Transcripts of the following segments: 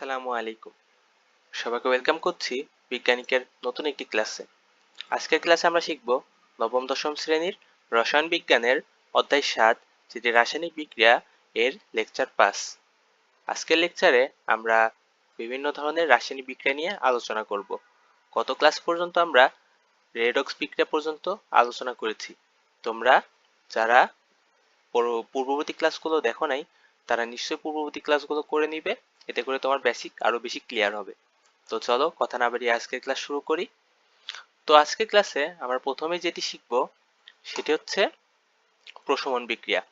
আসসালামু আলাইকুম। সবাইকে ওয়েলকাম করছি বিজ্ঞানিকের নতুন একটি ক্লাসে। আজকের ক্লাসে আমরা শিখব নবম দশম শ্রেণীর রসায়ন বিজ্ঞানের অধ্যায় 7, যেটি রাসায়নিক বিক্রিয়া এর লেকচার 5। আজকের লেকচারে আমরা বিভিন্ন ধরনের রাসায়নিক বিক্রিয়া নিয়ে আলোচনা করব। গত ক্লাস পর্যন্ত আমরা রেডক্স বিক্রিয়া পর্যন্ত আলোচনা করেছি। তোমরা যারা পূর্ববর্তী ক্লাসগুলো দেখো নাই, তারা নিশ্চয়ই পূর্ববর্তী ক্লাসগুলো করে নিবে, এতে করে তোমার বেসিক আরো বেশি ক্লিয়ার হবে। তো চলো কথা না বাড়িয়ে আজকের ক্লাস শুরু করি। তো আজকের ক্লাসে আমরা প্রথমে যেটি শিখব সেটি হচ্ছে প্রশমন বিক্রিয়া।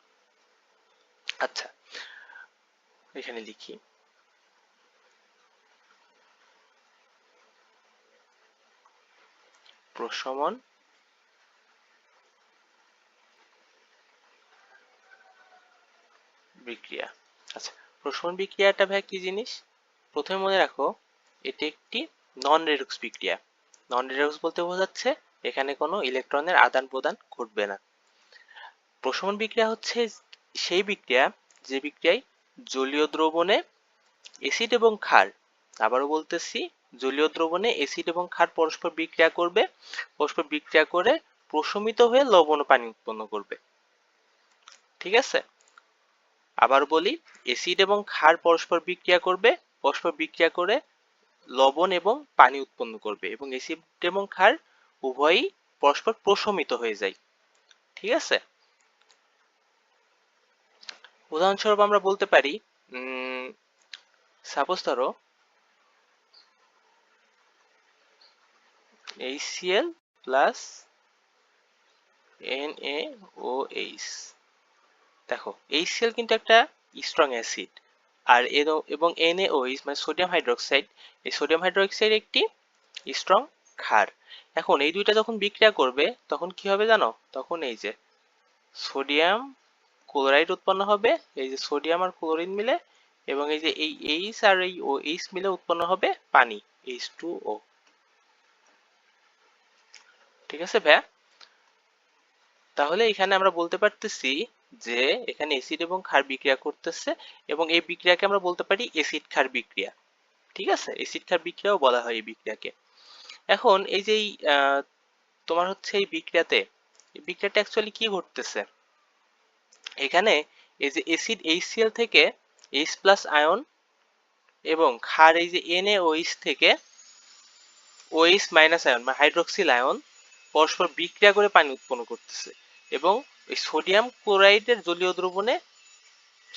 আচ্ছা, এখানে লিখি প্রশমন বিক্রিয়া। আচ্ছা, প্রশমন বিক্রিয়াটা ভাই কি জিনিস? প্রথমে মনে রাখো, এটি একটি নন রেডক্স বিক্রিয়া। নন রেডক্স বলতে বোঝাচ্ছে এখানে কোনো ইলেকট্রনের আদান প্রদান ঘটবে না। প্রশমন বিক্রিয়া হচ্ছে সেই বিক্রিয়া যে বিক্রিয়ায় জলীয় দ্রবণে এসিড এবং ক্ষার, আবারও বলতেছি, জলীয় দ্রবণে এসিড এবং ক্ষার পরস্পর বিক্রিয়া করবে, পরস্পর বিক্রিয়া করে প্রশমিত হয়ে লবণ ও পানি উৎপন্ন করবে। ঠিক আছে, আবার বলি, এসিড এবং ক্ষার পরস্পর বিক্রিয়া করবে, পরস্পর বিক্রিয়া করে লবণ এবং পানি উৎপন্ন করবে, এবং এসিড এবং ক্ষার উভয়ই পরস্পর প্রশমিত হয়ে যায়। ঠিক আছে, উদাহরণস্বরূপ আমরা বলতে পারি, সাপোজ ধরো HCl প্লাস NaOH। দেখো, HCl কিন্তু একটা স্ট্রং অ্যাসিড, আর এবং NaOH মানে সোডিয়াম হাইড্রোক্সাইড, এই সোডিয়াম হাইড্রোক্সাইড একটি স্ট্রং ক্ষার। এখন এই দুইটা যখন বিক্রিয়া করবে তখন কি হবে জানো? তখন এই যে সোডিয়াম ক্লোরাইড উৎপন্ন হবে, এই যে সোডিয়াম আর ক্লোরিন মিলে, এবং এই যে এই H আর এই OH মিলে উৎপন্ন হবে পানি, H2O। ঠিক আছে ভাইয়া? তাহলে এখানে আমরা বলতে পারতেছি যে এখানে অ্যাসিড এবং ক্ষার বিক্রিয়া করতেছে, এবং এই বিক্রিয়াকে আমরা বলতে পারি অ্যাসিড ক্ষার বিক্রিয়া। ঠিক আছে, অ্যাসিড ক্ষার বিক্রিয়াও বলা হয় এই বিক্রিয়াকে। এখন এই যে তোমার হচ্ছে এই বিক্রিয়াতে, এই বিক্রিয়াটা অ্যাকচুয়ালি কি ঘটতেছে? এখানে এই যে অ্যাসিড HCl থেকে H প্লাস আয়ন এবং ক্ষার এই যে NaOH থেকে OH মাইনাস আয়ন বা হাইড্রোক্সিল আয়ন পরস্পর বিক্রিয়া করে পানি উৎপন্ন করতেছে, এবং এই সোডিয়াম ক্লোরাইডের জলীয় দ্রবণে,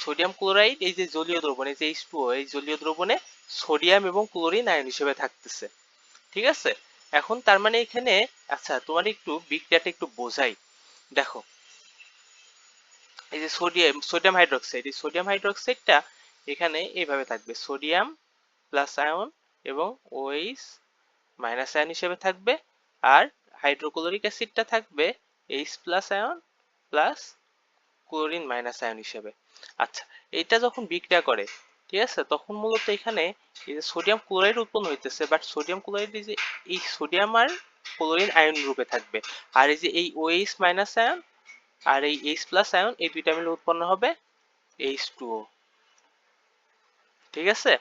সোডিয়াম ক্লোরাইড এই যে জলীয় দ্রবণ, এই যে H2O, এই জলীয় দ্রবণে সোডিয়াম এবং ক্লোরিন আয়ন হিসেবে থাকতেছে। ঠিক আছে, এখন তার মানে এখানে, আচ্ছা তোমার একটু বিক্রিয়াটা একটু বোঝাই। দেখো, এই যে সোডিয়াম হাইড্রোক্সাইড, এই সোডিয়াম হাইড্রোক্সাইডটা এখানে এইভাবে থাকবে, সোডিয়াম প্লাস আয়ন এবং OH মাইনাস আয়ন হিসেবে থাকবে, আর হাইড্রোক্লোরিক অ্যাসিডটা থাকবে H plus ion plus chlorine minus ion হিসেবে। আচ্ছা, এটা যখন বিক্রিয়া করে, ঠিক আছে, তখন মূলত এখানে এই যে সোডিয়াম ক্লোরাইড উৎপন্ন হইতেছে, বাট সোডিয়াম ক্লোরাইড এই যে এই সোডিয়াম আর ক্লোরিন আয়ন রূপে থাকবে, আর এই যে এই OH মাইনাস আয়ন আর এই H প্লাস আয়ন, এই দুইটা মিলে উৎপন্ন হবে H2O। ঠিক আছে,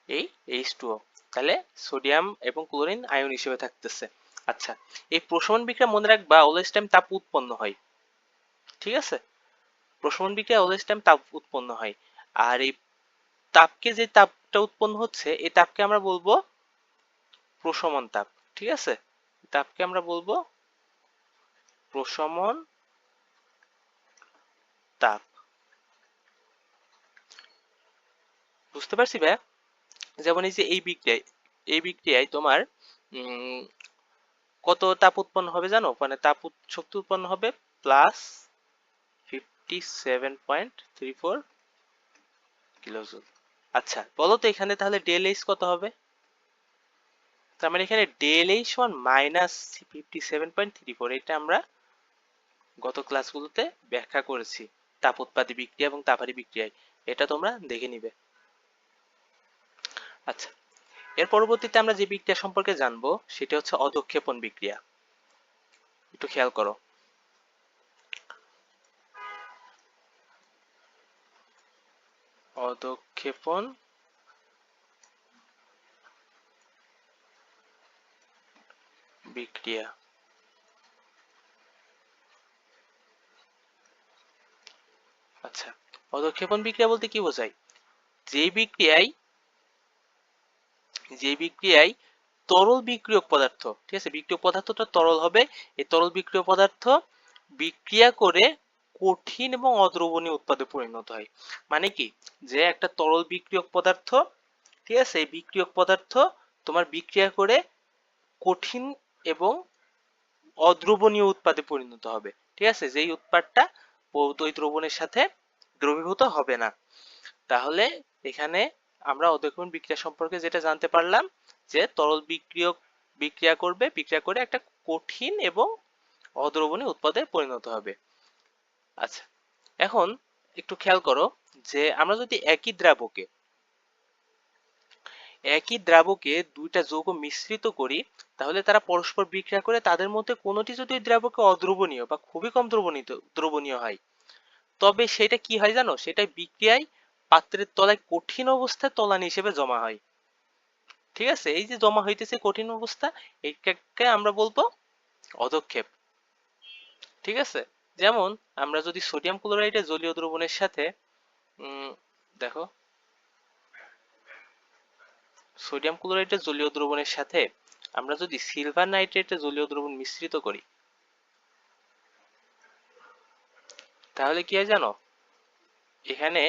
এই H2O তাহলে সোডিয়াম এবং ক্লোরিন আয়ন হিসেবে থাকতেছে। আচ্ছা, এই প্রশমন বিক্রিয়া মনে রাখবা অলওয়েজ টাইম তাপ উৎপন্ন হয়। ঠিক আছে, প্রশমন বিক্রিয়া অলওয়েজ টাইম তাপ উৎপন্ন হয়, আর এই তাপকে, যে তাপটা উৎপন্ন হচ্ছে, এই তাপকে আমরা বলবো প্রশমন তাপ। ঠিক আছে, তাপকে আমরা বলবো প্রশমন তাপ। বুঝতে পারছি ভাই? যেমন এই যে এই বিক্রিয়ায় তোমার কত তাপ উৎপন্ন হবে জানো? মানে শক্তি উৎপন্ন হবে প্লাস 57.34 কিলোজুল। আচ্ছা বলো তো এখানে তাহলে ডেল এইচ কত হবে? তার মানে এখানে ডেল এইচ সমান মাইনাস 57.34, এটা আমরা গত ক্লাসগুলোতে ব্যাখ্যা করেছি তাপ উৎপাদী বিক্রিয়া এবং তাপারি বিক্রিয়ায়, এটা তোমরা দেখে নিবে। আচ্ছা, এর পরবর্তীতে আমরা যে বিক্রিয়া সম্পর্কে জানবো সেটা হচ্ছে অধঃক্ষেপণ বিক্রিয়া। একটু খেয়াল করো, অধঃক্ষেপণ বিক্রিয়া। আচ্ছা, অধঃক্ষেপণ বিক্রিয়া বলতে কি বোঝায়? যে বিক্রিয়ায় যে বিক্রিয়ায় তরল বিক্রিয়ক পদার্থ, ঠিক আছে, বিক্রিয়ক পদার্থটা তরল হবে, এই তরল বিক্রিয়ক পদার্থ বিক্রিয়া করে কঠিন এবং অদ্রবণীয় উৎপাদে পরিণত হয়। মানে কি, যে একটা তরল বিক্রিয়ক পদার্থ, ঠিক আছে, এই বিক্রিয়ক পদার্থ তোমার বিক্রিয়া করে কঠিন এবং অদ্রবণীয় উৎপাদে পরিণত হবে, ঠিক আছে, যেই উৎপাদটা ওই দ্রবণের সাথে দ্রবীভূত হবে না। তাহলে এখানে আমরা অধঃক্ষেপণ বিক্রিয়া সম্পর্কে যেটা জানতে পারলাম, যে তরল বিক্রিয়ক বিক্রিয়া করবে, বিক্রিয়া করে একটা কঠিন এবং অদ্রবণীয় উৎপাদে পরিণত হবে। আচ্ছা, এখন একটু খেয়াল করো যে আমরা যদি একই দ্রাবকে দুইটা যৌগ মিশ্রিত করি, তাহলে তারা পরস্পর বিক্রিয়া করে তাদের মধ্যে কোনোটি যদি ওই দ্রাবকে অদ্রবণীয় বা খুবই কম দ্রবণীয় হয়, তবে সেটা কি হয় জানো, সেটা বিক্রিয়ায় পাত্রের তলায় কঠিন অবস্থায় তলানি হিসেবে জমা হয়। ঠিক আছে, এই যে জমা হইতেছে কঠিন অবস্থা, এইটাকে আমরা বলবো অধঃক্ষেপ। ঠিক আছে, যেমন আমরা যদি সোডিয়াম ক্লোরাইডের জলীয় দ্রবণের সাথে দেখো, সোডিয়াম ক্লোরাইডের জলীয় দ্রবণের সাথে আমরা যদি সিলভার নাইট্রেটের জলীয় দ্রবণ মিশ্রিত করি, তাহলে কি হয় জানো, এখানে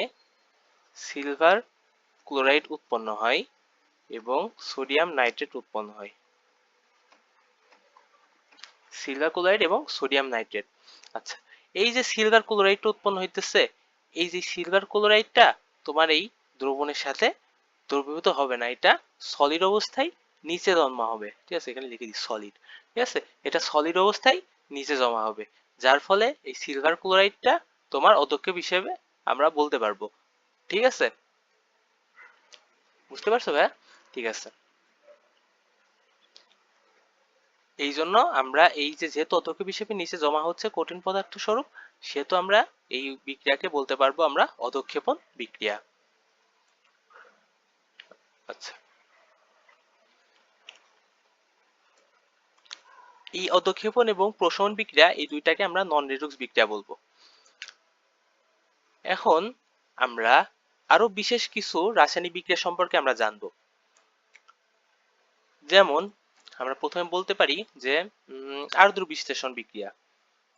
সিলভার ক্লোরাইড উৎপন্ন হয় এবং সোডিয়াম নাইট্রেট উৎপন্ন হয়। সিলভার ক্লোরাইড এবং সোডিয়াম নাইট্রেট। আচ্ছা, এই যে সিলভার ক্লোরাইডটা উৎপন্ন হইতেছে, এই যে সিলভার ক্লোরাইডটা তোমার এই দ্রবণের সাথে দ্রবীভূত হবে না, এটা সলিড অবস্থায় নিচে জমা হবে। ঠিক আছে, এখানে লিখে দিই সলিড। ঠিক আছে, এটা সলিড অবস্থায় নিচে জমা হবে, যার ফলে এই সিলভার ক্লোরাইডটা তোমার অধঃক্ষেপ হিসেবে আমরা বলতে পারবো। ঠিক আছে, বুঝতে পারছো ভাই? ঠিক আছে, এই জন্য আমরা এই যে যেহেতু অধঃক্ষেপ হিসেবে নিচে জমা হচ্ছে কঠিন পদার্থ স্বরূপ, সেহেতু আমরা এই বিক্রিয়াকে বলতে পারবো আমরা অধঃক্ষেপণ বিক্রিয়া। আচ্ছা, এই অধঃক্ষেপণ এবং প্রশমন বিক্রিয়া, এই দুইটাকে আমরা নন রেডক্স বিক্রিয়া বলবো। এখন আমরা আরো বিশেষ কিছু রাসায়নিক বিক্রিয়া সম্পর্কে আমরা জানবো। যেমন আমরা প্রথমে বলতে পারি যে আর্দ্র বিশ্লেষণ বিক্রিয়া।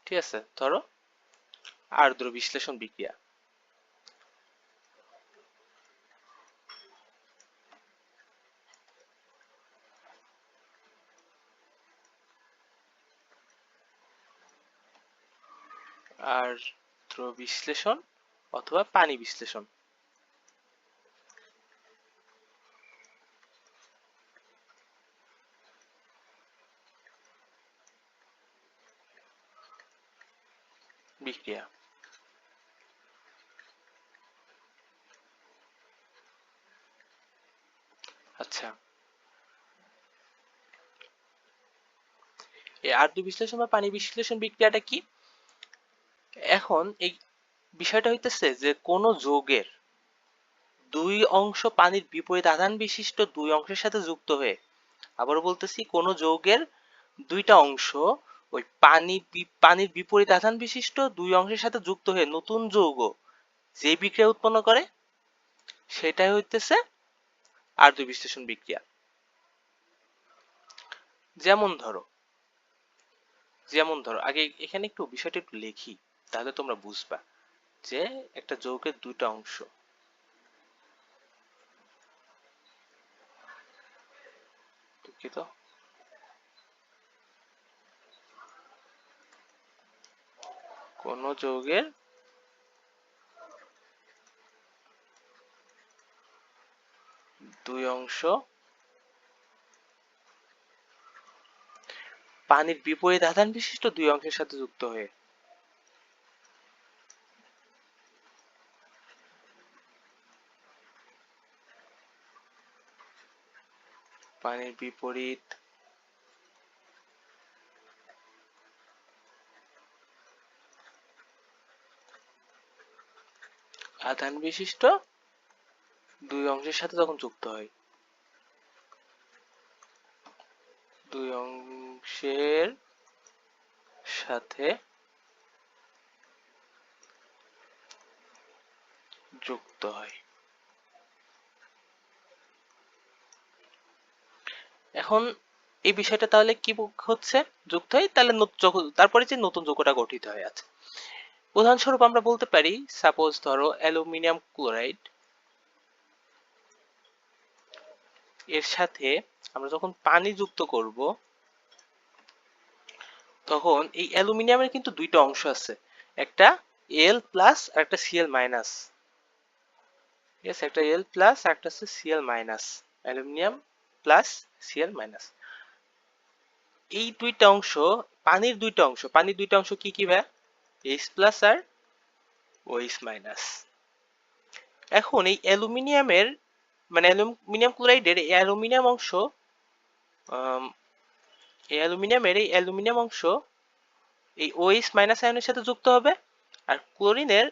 ঠিক আছে, ধরো আর্দ্র বিশ্লেষণ বিক্রিয়া। আর্দ্র বিশ্লেষণ অথবা পানি বিশ্লেষণ বিক্রিয়া। আচ্ছা, এই আর্দ্র বিশ্লেষণ বা পানি বিশ্লেষণ বিক্রিয়াটা কি? এখন এই বিষয়টা হইতেছে যে কোন যৌগের দুই অংশ পানির বিপরীত আধান বিশিষ্ট দুই অংশের সাথে যুক্ত হয়ে, আবার বলতেছি, কোন যৌগের দুইটা অংশ ওই পানির বিপরীত আধান বিশিষ্ট দুই অংশের সাথে যুক্ত হয়ে নতুন যৌগ যে বিক্রিয়া উৎপন্ন করে, সেটাই হইতেছে আর্দ্র বিশ্লেষণ বিক্রিয়া। যেমন ধরো, আগে এখানে একটু বিষয়টা একটু লিখি, তাহলে তোমরা বুঝবা যে একটা যৌগের দুইটা অংশ, দুঃখিত, কোন যৌগের দুই অংশ পানির বিপরীত আধান বিশিষ্ট দুই অংশের সাথে যুক্ত হয়ে, পানির বিপরীত আধান বিশিষ্ট দুই অংশের সাথে যখন যুক্ত হয়, দুই অংশের সাথে যুক্ত হয়। এখন এই বিষয়টা তাহলে কি হচ্ছে, যুক্ত হয়, তাহলে তারপরে যে নতুন যৌগটা গঠিত হয় আছে। উদাহরণস্বরূপ আমরা বলতে পারি, সাপোজ ধরো অ্যালুমিনিয়াম ক্লোরাইড এর সাথে আমরা যখন পানি যুক্ত করব, তখন এই অ্যালুমিনিয়ামের কিন্তু দুইটা অংশ আছে, একটা এল প্লাস আর একটা সিএল মাইনাস। ঠিক আছে, একটা এল প্লাস আর একটা হচ্ছে CL minus, aluminium plus CL minus. এই দুইটা অংশ পানির দুইটা অংশ কি কি ভাই? এইচ প্লাস আর ওএইচ মাইনাস। এখন এই অ্যালুমিনিয়ামের মানে অ্যালুমিনিয়াম ক্লোরাইডের এই অ্যালুমিনিয়াম অংশ, আম, এই অ্যালুমিনিয়াম অংশ এই ওএইচ মাইনাস আয়নের সাথে যুক্ত হবে, আর ক্লোরিনের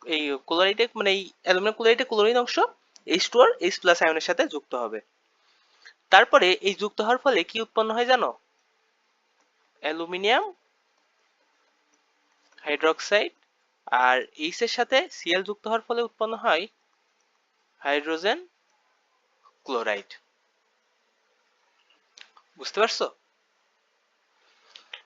এই ক্লোরাইডে মানে এই অ্যালুমিনিয়াম ক্লোরাইডের ক্লোরিন অংশ এইচ টু আর এইচ প্লাস আয়নের সাথে যুক্ত হবে। তারপরে এই যুক্ত হওয়ার ফলে কি উৎপন্ন হয় জানো? অ্যালুমিনিয়াম হাইড্রোক্সাইড, আর এইচ এর সাথে সিএল যুক্ত হওয়ার ফলে উৎপন্ন হয় হাইড্রোজেন ক্লোরাইড। বুঝতে পারছো?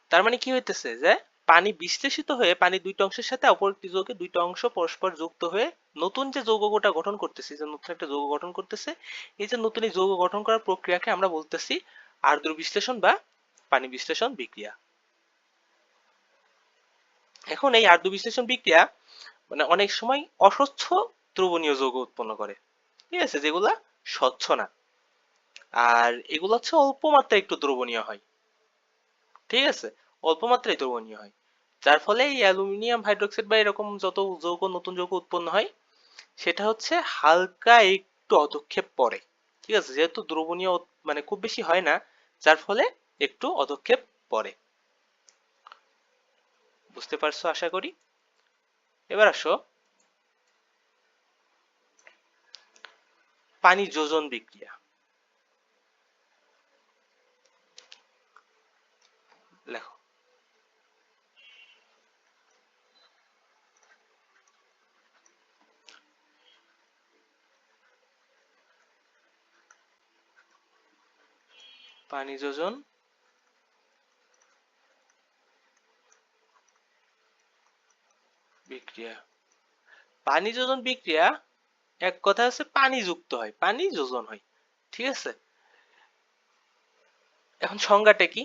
তার মানে কি হইতেছে যে পানি বিশ্লেষিত হয়ে পানির দুইটা অংশের সাথে অপর একটি যৌগের দুইটা অংশ পরস্পর যুক্ত হয়ে নতুন যে যৌগটা গঠন করতেছে, যে নতুন একটা যৌগ গঠন করতেছে, এই যে নতুন এই যৌগ গঠন করার প্রক্রিয়াকে আমরা বলতেছি আর্দ্র বিশ্লেষণ বা পানি বিশ্লেষণ বিক্রিয়া। এখন এই আর্দ্র বিশ্লেষণ বিক্রিয়া মানে অনেক সময় অস্বচ্ছ দ্রবণীয় যৌগ উৎপন্ন করে, ঠিক আছে, যেগুলা স্বচ্ছ না, আর এগুলো হচ্ছে অল্প মাত্রায় একটু দ্রবণীয় হয়। ঠিক আছে, অল্প মাত্রায় দ্রবণীয় হয়, যার ফলে এই অ্যালুমিনিয়াম হাইড্রোক্সাইড বা এরকম যত যৌগ নতুন যৌগ উৎপন্ন হয় সেটা হচ্ছে হালকা একটু অধক্ষেপ পড়ে। ঠিক আছে, যেহেতু দ্রবণীয় মানে খুব বেশি হয় না, যার ফলে একটু অধক্ষেপ পড়ে। বুঝতে পারছো আশা করি। এবার আসো পানি যোজন বিক্রিয়া। লেখো। পানি যোজন বিক্রিয়া। পানি যোজন বিক্রিয়া এক কথা হচ্ছে পানি যুক্ত হয়, পানি যোজন হয়। ঠিক আছে, এখন সংজ্ঞাটা কি?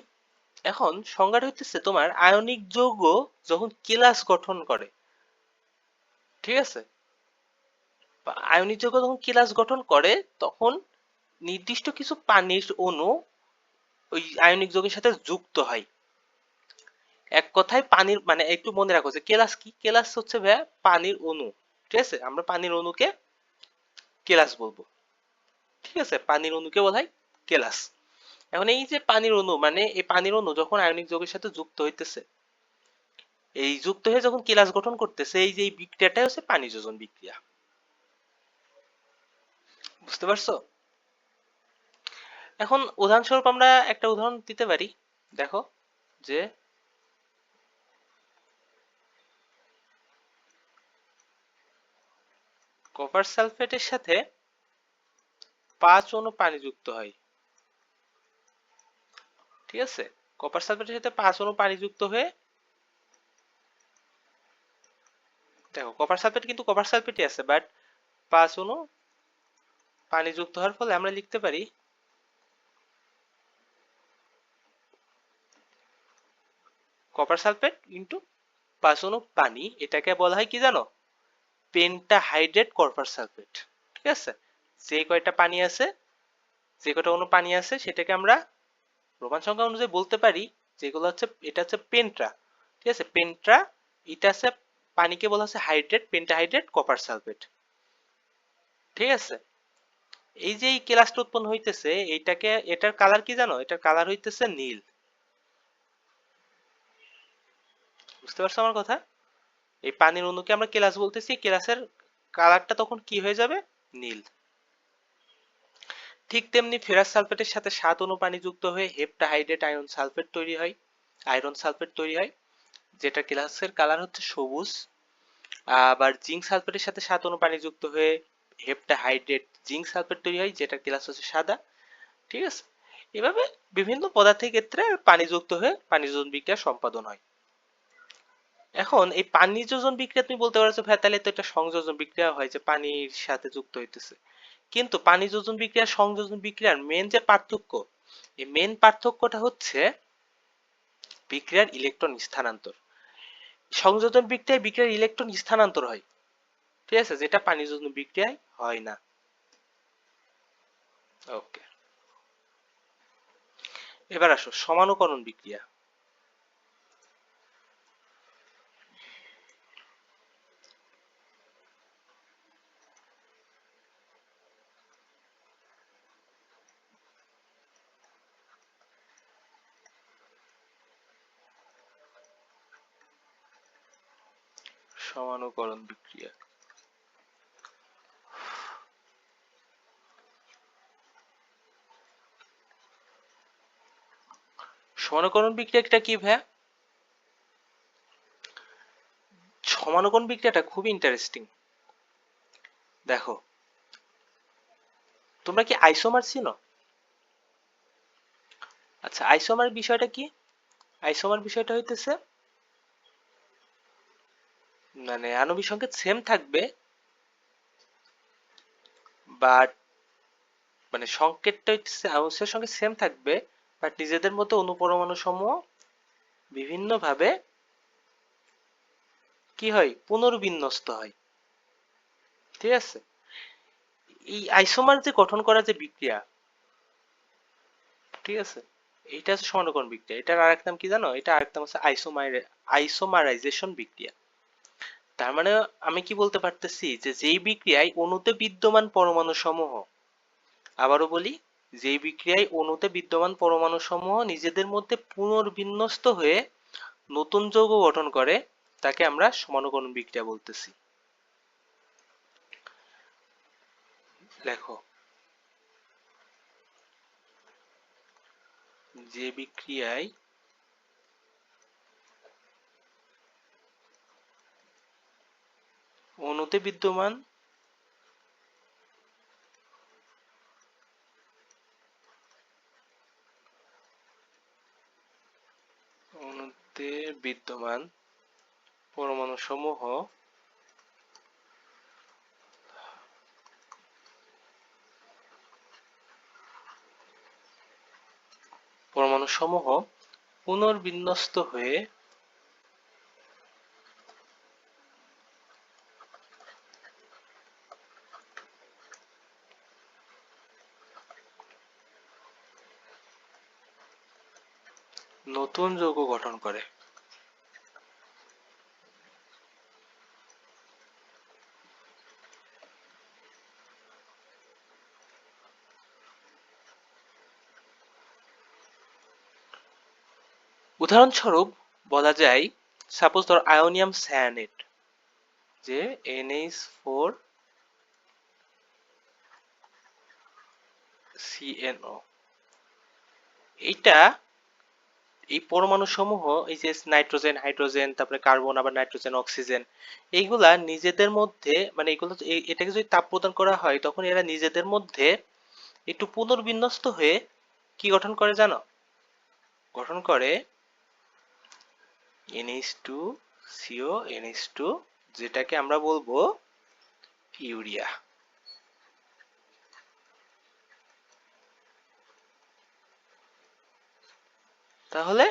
এখন সংজ্ঞাটা হইতেছে তোমার আয়নিক যৌগ যখন কেলাস গঠন করে, ঠিক আছে, আয়নিক যৌগ যখন কেলাস গঠন করে তখন নির্দিষ্ট কিছু পানির অণু ওই আয়নিক যৌগের সাথে যুক্ত হয়। এক কথায় পানির মানে একটু মনে রাখো যে কেলাস কি, কেলাস হচ্ছে ভাইয়া পানির অণু। ঠিক আছে, আমরা পানির অণুকে কেলাস বলবো। ঠিক আছে, পানির অণুকে বলা হয় কেলাস। এখন এই যে পানির অণু মানে এই পানির অণু যখন আয়নিক যৌগের সাথে যুক্ত হইতেছে, এই যুক্ত হয়ে যখন কেলাস গঠন করতেছে, এই যে এই বিক্রিয়াটাই হচ্ছে পানি যোজন বিক্রিয়া। বুঝতে পারছো? এখন উদাহরণস্বরূপ আমরা একটা উদাহরণ দিতে পারি। দেখো যে কপার সালফেটের সাথে 5 অণু পানি যুক্ত হয়। ঠিক আছে, কপার সালফেটের সাথে 5 অণু পানি যুক্ত হয়ে, দেখো কপার সালফেট কিন্তু কপার সালফেটই আছে, বাট 5 অণু পানি যুক্ত হওয়ার ফলে আমরা লিখতে পারি কপার সালফেট ইন্টু 5 অণু পানি, এটাকে বলা হয় কি জানো? Pentahydrate copper sulphate. ঠিক আছে, যে কয়টা পানি আছে, যে কয়টা অণু পানি আছে সেটাকে আমরা রোমান সংখ্যা অনুযায়ী বলতে পারি যেগুলো হচ্ছে, এটা হচ্ছে পেন্ট্রা। ঠিক আছে, পেন্ট্রা, এটা আছে পানিকে বলা হচ্ছে হাইড্রেট, পেন্টাহাইড্রেট কপার সালফেট। ঠিক আছে, এই যে এই কেলাসটা উৎপন্ন হইতেছে এইটাকে, এটার কালার কি জানো? এটার কালার হইতেছে নীল। বুঝতে পারছো আমার কথা? এই পানির অণুকে আমরা কেলাস বলতেছি, কেলাসের কালারটা তখন কি হয়ে যাবে? নীল। ঠিক তেমনি ফেরাস সালফেটের সাথে 7 অণু পানি যুক্ত হয়ে হেপ্টাহাইড্রেট আয়রন সালফেট তৈরি হয়, আয়রন সালফেট তৈরি হয়, যেটা গ্লাসের কালার হচ্ছে সবুজ। আবার জিঙ্ক সালফেটের সাথে 7 অণু পানি যুক্ত হয়ে হেপ্টাহাইড্রেট জিঙ্ক সালফেট তৈরি হয়, যেটা গ্লাস হচ্ছে সাদা। ঠিক আছে, এভাবে বিভিন্ন পদার্থের ক্ষেত্রে পানি যুক্ত হয়ে পানি যোজন বিক্রিয়া সম্পাদন হয়। এখন এই পানি যোজন বিক্রিয়া তুমি বলতে পারছো ভাই তাহলে তো এটা সংযোজন বিক্রিয়া হয়, যে পানির সাথে যুক্ত হইতেছে। কিন্তু পানি যোজন বিক্রিয়া সংযোজন বিক্রিয়ার মেন যে পার্থক্য, এই মেন পার্থক্যটা হচ্ছে বিক্রিয়ার ইলেকট্রন স্থানান্তর। সংযোজন বিক্রিয়ায় বিক্রিয়ার ইলেকট্রন স্থানান্তর হয়, ঠিক আছে, যেটা পানি যোজন বিক্রিয়ায় হয় না। ওকে, এবার আসো সমানুকরণ বিক্রিয়া। সমানুকরণ বিক্রিয়া, সমানুকরণ বিক্রিয়াটা কি ভাইয়া? সমানুকরণ বিক্রিয়াটা খুব ইন্টারেস্টিং। দেখো, তোমরা কি আইসোমার চিনো? আচ্ছা, আইসোমার বিষয়টা কি? আইসোমার বিষয়টা হইতেছে মানে আণবিক সংকেত সেম থাকবে, বাট মানে সংকেতটা হইতেছে আণবিক সংকেত সেম থাকবে, বাট নিজেদের মধ্যে অনুপরমাণু সমূহ বিভিন্ন ভাবে কি হয়, পুনর্বিন্যস্ত হয়। ঠিক আছে, এই আইসোমার যে গঠন করা যে বিক্রিয়া, ঠিক আছে, এইটা হচ্ছে সমানুকরণ বিক্রিয়া। এটার আরেক নাম কি জানো? এটা আরেক নাম হচ্ছে আইসোমারাইজেশন বিক্রিয়া। তার মানে আমি কি বলতে পারতেছি, যে যেই বিক্রিয়ায় অণুতে বিদ্যমান পরমাণু সমূহ, আবারও বলি, যেই বিক্রিয়ায় অণুতে বিদ্যমান পরমাণু সমূহ নিজেদের মধ্যে পুনর্বিন্যস্ত হয়ে নতুন যৌগ গঠন করে, তাকে আমরা সমানুকরণ বিক্রিয়া বলতেছি। দেখো, যে বিক্রিয়ায় অণুতে বিদ্যমান অণুতে বিদ্যমান পরমাণু সমূহ পুনর্বিন্যস্ত হয়ে নতুন যৌগ গঠন করে। উদাহরণস্বরূপ বলা যায়, সাপোজ ধর আয়োনিয়াম সায়ানেট, যে NH4 CNO, এইটা এই পরমাণু সমূহ, এই যে নাইট্রোজেন হাইড্রোজেন তারপরে কার্বন আবার নাইট্রোজেন অক্সিজেন, এইগুলা নিজেদের মধ্যে মানে এগুলো এটাকে যদি তাপ প্রদান করা হয় তখন এরা নিজেদের মধ্যে একটু পুনর্বিন্যস্ত হয়ে কি গঠন করে জানো? গঠন করে NH2CO NH2, যেটাকে আমরা বলবো ইউরিয়া। তাহলে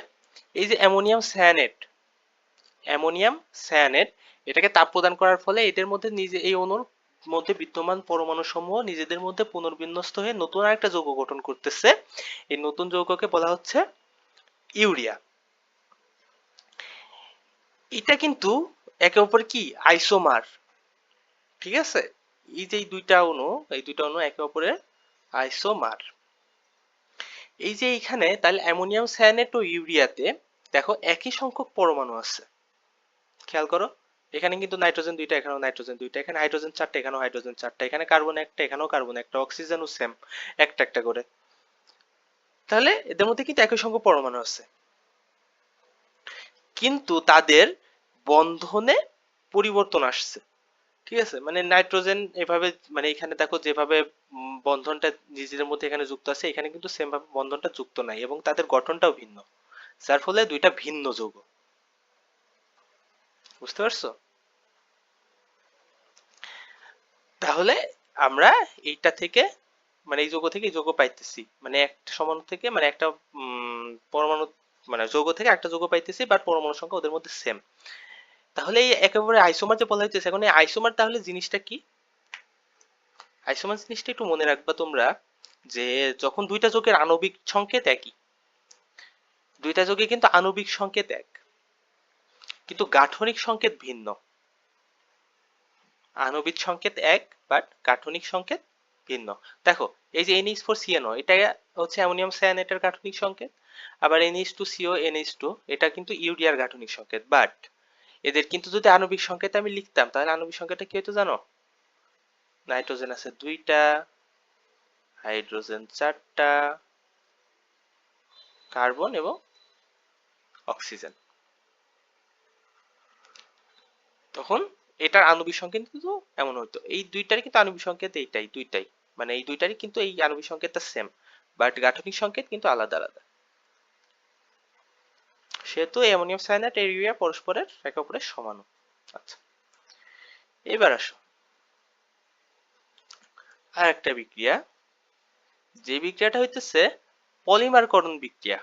এই যে অ্যামোনিয়াম সায়ানেট, এটাকে তাপ প্রদান করার ফলে এদের মধ্যে নিজে এই অণুর মধ্যে বিদ্যমান পরমাণু সমূহ নিজেদের মধ্যে পুনর্বিন্যস্ত হয়ে নতুন আরেকটা যৌগ গঠন করতেছে। এই নতুন যৌগকে বলা হচ্ছে ইউরিয়া। এটা কিন্তু একে অপর কি আইসোমার। ঠিক আছে, এই যে এই দুইটা অণু একে অপরের আইসোমার। এই যে এখানে তাহলে অ্যামোনিয়াম সায়ানেট ও ইউরিয়াতে দেখো একই সংখ্যক পরমাণু আছে, খেয়াল করো। এখানে কিন্তু নাইট্রোজেন দুইটা, এখানেও নাইট্রোজেন দুইটা, এখানে হাইড্রোজেন চারটা, এখানেও হাইড্রোজেন চারটা, এখানে কার্বন একটা, এখানেও কার্বন একটা, অক্সিজেনও সেম একটা একটা করে। তাহলে এদের মধ্যে কিন্তু একই সংখ্যক পরমাণু আছে, কিন্তু তাদের বন্ধনে পরিবর্তন আসছে। ঠিক আছে, মানে নাইট্রোজেন এভাবে, মানে এখানে দেখো যেভাবে বন্ধনটা নিজেদের মধ্যে এখানে যুক্ত আছে, এখানে কিন্তু সেম ভাবে বন্ধনটা যুক্ত নাই এবং তাদের গঠনটাও ভিন্ন, যার ফলে দুইটা ভিন্ন যৌগ। বুঝতে পারছো? তাহলে আমরা এইটা থেকে, মানে এই যৌগ থেকে এই যৌগ পাইতেছি, মানে একটা সমান থেকে, মানে একটা পরমাণু, মানে যৌগ থেকে একটা যৌগ পাইতেছি, বাট পরমাণু সংখ্যা ওদের মধ্যে সেম। তাহলে এই একেবারে আইসোমার যে বলা হইতেছে, এখন এই আইসোমার তাহলে জিনিসটা কি? আইসোমার জিনিসটা একটু মনে রাখবা তোমরা, যে যখন দুইটা যৌগের আণবিক সংকেত একই, দুইটা যৌগে কিন্তু আণবিক সংকেত এক, কিন্তু গাঠনিক সংকেত ভিন্ন। আণবিক সংকেত এক, বাট গাঠনিক সংকেত ভিন্ন। দেখো, এই যে NH4CnO, এটা হচ্ছে অ্যামোনিয়াম সায়ানেটের গাঠনিক সংকেত, আবার NH2CO NH2 এটা কিন্তু ইউরিয়ার গাঠনিক সংকেত, বাট এদের কিন্তু যদি আণবিক সংকেত আমি লিখতাম, তাহলে আণবিক সংকেতটা কি হতো জানো? নাইট্রোজেন আছে দুইটা, হাইড্রোজেন চারটা, কার্বন এবং অক্সিজেন। তখন এটার আণবিক সংকেত কিন্তু এমন হতো, এই দুইটারই কিন্তু আণবিক সংকেত এইটাই দুইটাই, মানে এই দুইটারই কিন্তু এই আণবিক সংকেতটা সেম, বাট গাঠনিক সংকেত কিন্তু আলাদা আলাদা। সেহেতু অ্যামোনিয়াম সায়ানাইড আর ইউরিয়া পরস্পরের একে অপরের সমান। আচ্ছা, এবার আসো আর একটা বিক্রিয়া, যে বিক্রিয়াটা হইতেছে পলিমারকরণ বিক্রিয়া।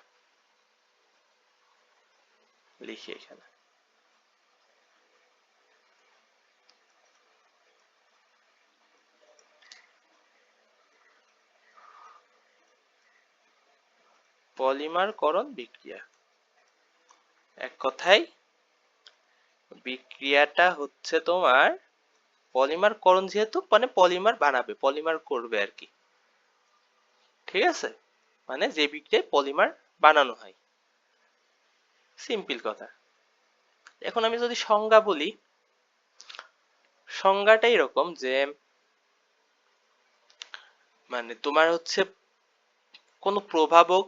লিখি এখানে, পলিমারকরণ বিক্রিয়া। এক কথায় বিক্রিয়াটা হচ্ছে তোমার পলিমারকরণ, যেহেতু মানে পলিমার বানাবে, পলিমার করবে আর কি। ঠিক আছে, মানে যে বিক্রিয়ায় পলিমার বানানো হয়, সিম্পল কথা। এখন আমি যদি সংজ্ঞা বলি, সংজ্ঞাটা এরকম যে, মানে তোমার হচ্ছে কোনো প্রভাবক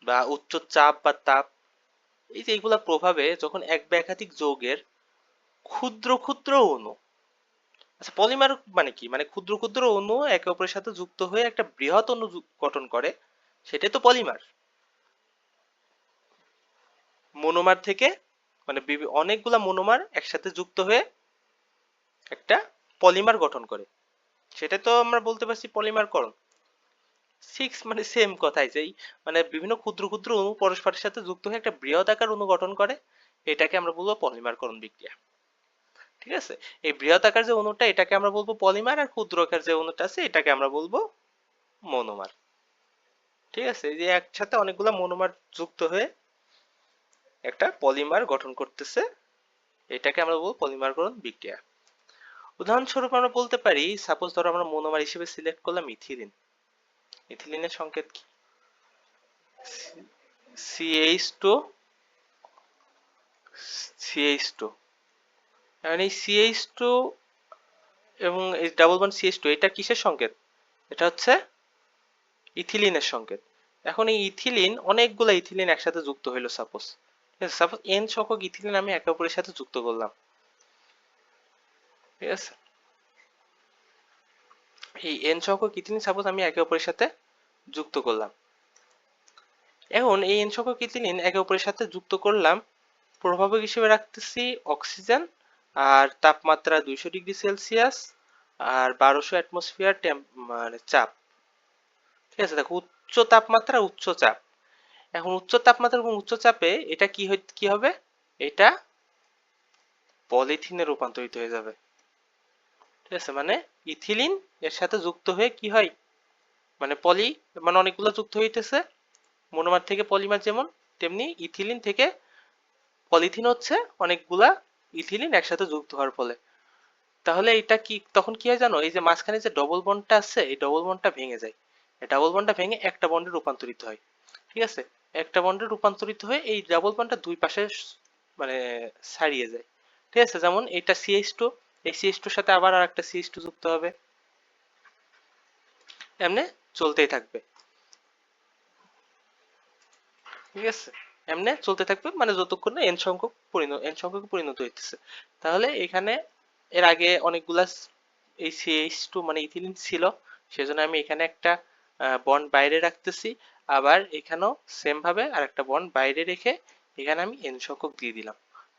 বা উচ্চ চাপ বা তাপ, এই যে এইগুলা প্রভাবে যখন এক বা একাধিক যৌগের ক্ষুদ্র ক্ষুদ্র অণু, আচ্ছা পলিমার মানে কি, মানে ক্ষুদ্র ক্ষুদ্র অণু একে অপরের সাথে যুক্ত হয়ে একটা বৃহৎ অণু গঠন করে, সেটাই তো পলিমার। মনোমার থেকে, মানে অনেকগুলা মনোমার একসাথে যুক্ত হয়ে একটা পলিমার গঠন করে, সেটা তো আমরা বলতে পারছি পলিমারকরণ। সিক্স মানে সেম কথাই, যেই মানে বিভিন্ন ক্ষুদ্র ক্ষুদ্র অণু পরস্পরের সাথে যুক্ত হয়ে একটা বৃহৎ আকার অণু গঠন করে, এটাকে আমরা বলবো পলিমারকরণ বিক্রিয়া। ঠিক আছে, এই বৃহৎ আকার যে অণুটা এটাকে আমরা বলবো পলিমার, আর ক্ষুদ্র আকার যে অণুটা আছে এটাকে আমরা বলবো মনোমার। ঠিক আছে, এই যে একসাথে অনেকগুলা মনোমার যুক্ত হয়ে একটা পলিমার গঠন করতেছে, এটাকে আমরা বলবো পলিমারকরণ বিক্রিয়া। উদাহরণস্বরূপ আমরা বলতে পারি, সাপোজ ধরো আমরা মনোমার হিসেবে সিলেক্ট করলাম ইথিলিন। ইথিলিনের সংকেত কি? CH2, CH2। এখন এই CH2 এবং এই ডাবল বন্ড CH2, এটা কিসের সংকেত? এটা হচ্ছে ইথিলিনের সংকেত। এখন এই ইথিলিন, অনেকগুলো ইথিলিন একসাথে যুক্ত হইলো সাপোজ, সাপোজ n সংখ্যক ইথিলিন আমি একে অপরের সাথে যুক্ত করলাম। ঠিক আছে, এই n সংখ্যক ইথিলিন সাপোজ আমি একে অপরের সাথে যুক্ত করলাম। এখন এই n সংখ্যক ইথিলিন একে অপরের সাথে যুক্ত করলাম, প্রভাবক হিসেবে রাখতেছি অক্সিজেন, আর তাপমাত্রা 200°C, আর 1200 অ্যাটমসফিয়ার মানে চাপ। ঠিক আছে, দেখো উচ্চ তাপমাত্রা উচ্চ চাপ। এখন উচ্চ তাপমাত্রা এবং উচ্চ চাপে এটা কি হবে, এটা পলিথিনে রূপান্তরিত হয়ে যাবে। ঠিক আছে, মানে ইথিলিন এর সাথে যুক্ত হয়ে কি হয়, মানে মানে অনেকগুলো যুক্ত হইতেছে, মনোমার থেকে পলিমার যেমন, তেমনি ইথিলিন থেকে পলিথিন হচ্ছে অনেকগুলা ইথিলিন একসাথে যুক্ত হওয়ার ফলে। তাহলে এটা কি তখন কি হয় জানো, এই যে মাঝখানে যে ডবল বন্ডটা আছে এই ডবল বন্ডটা ভেঙে যায়, এই ডাবল বন্ডটা ভেঙে একটা বন্ডে রূপান্তরিত হয়। ঠিক আছে, একটা বন্ডে রূপান্তরিত হয়ে এই ডাবল বন্ডটা দুই পাশে মানে ছাড়িয়ে যায়। ঠিক আছে, যেমন এটা CH2, এই CH2 এর সাথে আবার আরেকটা CH2 যুক্ত হবে, এমনি চলতেই থাকবে। ঠিক আছে, এমনি চলতে থাকবে, মানে যতক্ষণ না n সংখ্যক পরিণত হইতেছে। তাহলে এখানে এর আগে অনেকগুলা এই CH2 মানে ইথিলিন ছিল, সেজন্য আমি এখানে একটা বন্ড বাইরে রাখতেছি, আবার এখানেও সেম ভাবে আরেকটা বন্ড বাইরে রেখে এখানে আমি n সংখ্যক দিয়ে দিলাম।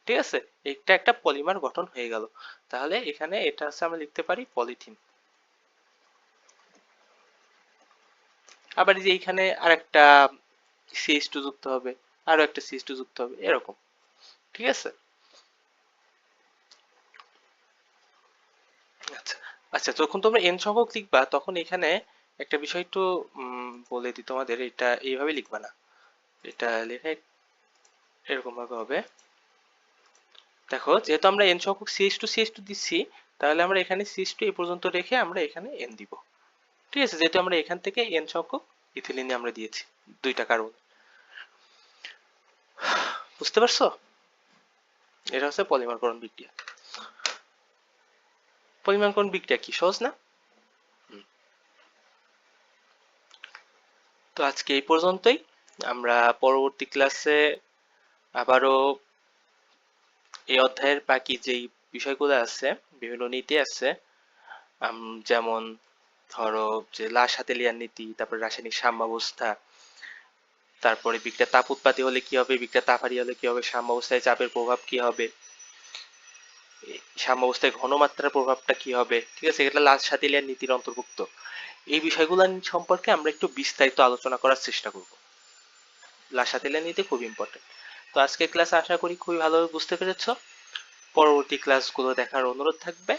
ঠিক আছে, এটা একটা পলিমার গঠন হয়ে গেল। তাহলে এখানে এটা হচ্ছে আমরা লিখতে পারি পলিথিন। আবার এই যে এইখানে আরেকটা CH2 যুক্ত হবে, আরো একটা CH2 যুক্ত হবে, এরকম। ঠিক আছে। আচ্ছা, আচ্ছা, যখন তোমরা n সংখ্যক লিখবা তখন এখানে একটা বিষয় একটু বলে দিই তোমাদের, এটা এইভাবে লিখবা না, এটা লেখা এরকম ভাবে হবে। দেখো, যেহেতু আমরা n সংখ্যক CH2 দিচ্ছি, তাহলে আমরা এখানে CH2 এই পর্যন্ত রেখে আমরা এখানে n দিব। ঠিক আছে, যেহেতু আমরা এখান থেকে n সংখ্যক ইথিলিন আমরা দিয়েছি দুইটা কার্বন। বুঝতে পারছো? এটা হচ্ছে পলিমারকরণ বিক্রিয়া। পলিমারকরণ বিক্রিয়া কি সহজ না? হুম। তো আজকে এই পর্যন্তই। আমরা পরবর্তী ক্লাসে আবারও এই অধ্যায়ের বাকি যেই বিষয়গুলো আছে, বিভিন্ন নীতি আছে, যেমন ধরো যে লাশ-হাতেলিয়ার নীতি, তারপর রাসায়নিক সাম্যাবস্থা, তারপরে বিক্রিয়া তাপ উৎপাদী হলে কি হবে, বিক্রিয়া তাপ হারি হলে কি হবে, সাম্যাবস্থায় চাপের প্রভাব কি হবে, সাম্যাবস্থায় ঘনমাত্রার প্রভাবটা কি হবে, ঠিক আছে, এটা লাশ-হাতেলিয়ার নীতির অন্তর্ভুক্ত। এই বিষয়গুলো সম্পর্কে আমরা একটু বিস্তারিত আলোচনা করার চেষ্টা করব। লাশ-হাতেলিয়ার নীতি খুব ইম্পর্টেন্ট। তো আজকের ক্লাস আশা করি খুবই ভালোভাবে বুঝতে পেরেছো। পরবর্তী ক্লাসগুলো দেখার অনুরোধ থাকবে।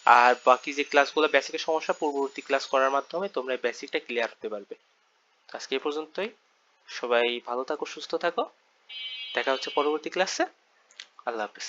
আর বাকি যে ক্লাসগুলো বেসিকের সমস্যা, পূর্ববর্তী ক্লাস করার মাধ্যমে তোমরা বেসিকটা ক্লিয়ার হতে পারবে। আজকে এই পর্যন্তই। সবাই ভালো থাকো, সুস্থ থাকো। দেখা হচ্ছে পরবর্তী ক্লাসে। আল্লাহ হাফেজ।